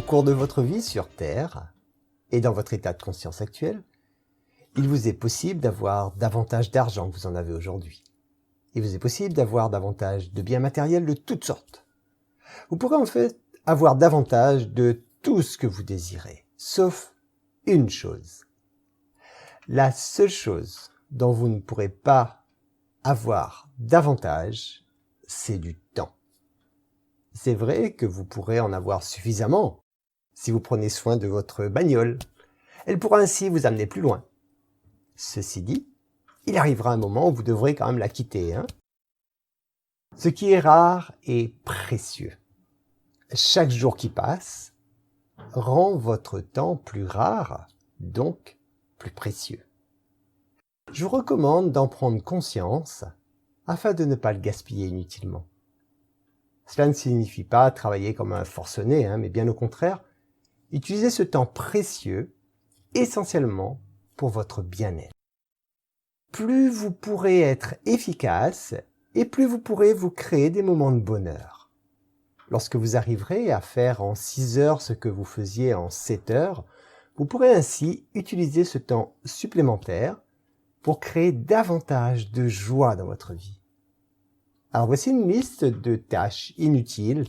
cours de votre vie sur Terre, et dans votre état de conscience actuel, il vous est possible d'avoir davantage d'argent que vous en avez aujourd'hui. Il vous est possible d'avoir davantage de biens matériels de toutes sortes. Vous pourrez en fait avoir davantage de tout ce que vous désirez, sauf une chose. La seule chose dont vous ne pourrez pas avoir davantage, c'est du temps. C'est vrai que vous pourrez en avoir suffisamment si vous prenez soin de votre bagnole. Elle pourra ainsi vous amener plus loin. Ceci dit, il arrivera un moment où vous devrez quand même la quitter, hein. Ce qui est rare est précieux. Chaque jour qui passe rend votre temps plus rare, donc plus précieux. Je vous recommande d'en prendre conscience afin de ne pas le gaspiller inutilement. Cela ne signifie pas travailler comme un forcené, hein, mais bien au contraire, utilisez ce temps précieux essentiellement pour votre bien-être. Plus vous pourrez être efficace et plus vous pourrez vous créer des moments de bonheur. Lorsque vous arriverez à faire en 6 heures ce que vous faisiez en 7 heures, vous pourrez ainsi utiliser ce temps supplémentaire pour créer davantage de joie dans votre vie. Alors voici une liste de tâches inutiles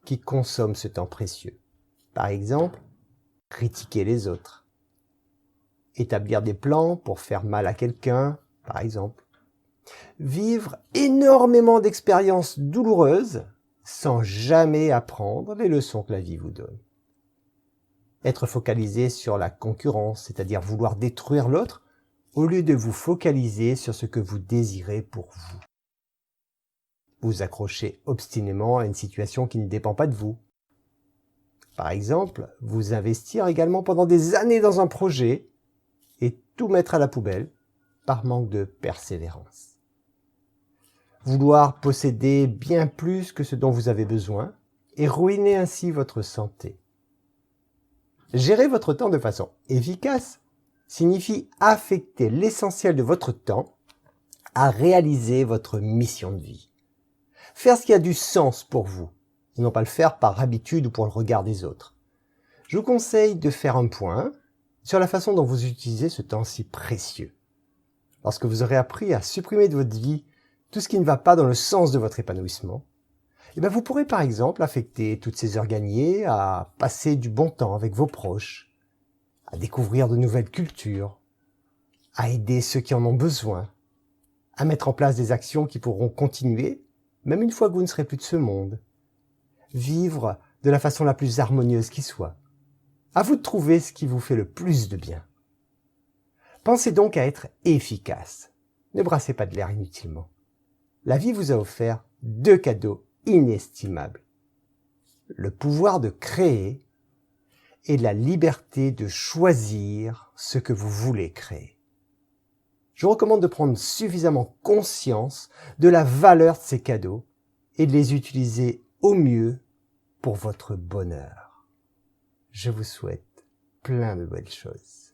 qui consomment ce temps précieux. Par exemple, critiquer les autres. Établir des plans pour faire mal à quelqu'un, par exemple. Vivre énormément d'expériences douloureuses sans jamais apprendre les leçons que la vie vous donne. Être focalisé sur la concurrence, c'est-à-dire vouloir détruire l'autre, au lieu de vous focaliser sur ce que vous désirez pour vous. Vous accrocher obstinément à une situation qui ne dépend pas de vous. Par exemple, vous investir également pendant des années dans un projet et tout mettre à la poubelle par manque de persévérance. Vouloir posséder bien plus que ce dont vous avez besoin et ruiner ainsi votre santé. Gérer votre temps de façon efficace signifie affecter l'essentiel de votre temps à réaliser votre mission de vie. Faire ce qui a du sens pour vous, et non pas le faire par habitude ou pour le regard des autres. Je vous conseille de faire un point sur la façon dont vous utilisez ce temps si précieux. Lorsque vous aurez appris à supprimer de votre vie tout ce qui ne va pas dans le sens de votre épanouissement, vous pourrez par exemple affecter toutes ces heures gagnées à passer du bon temps avec vos proches, à découvrir de nouvelles cultures, à aider ceux qui en ont besoin, à mettre en place des actions qui pourront continuer même une fois que vous ne serez plus de ce monde. Vivre de la façon la plus harmonieuse qui soit. À vous de trouver ce qui vous fait le plus de bien. Pensez donc à être efficace. Ne brassez pas de l'air inutilement. La vie vous a offert 2 cadeaux inestimables. Le pouvoir de créer et la liberté de choisir ce que vous voulez créer. Je vous recommande de prendre suffisamment conscience de la valeur de ces cadeaux et de les utiliser au mieux pour votre bonheur. Je vous souhaite plein de belles choses.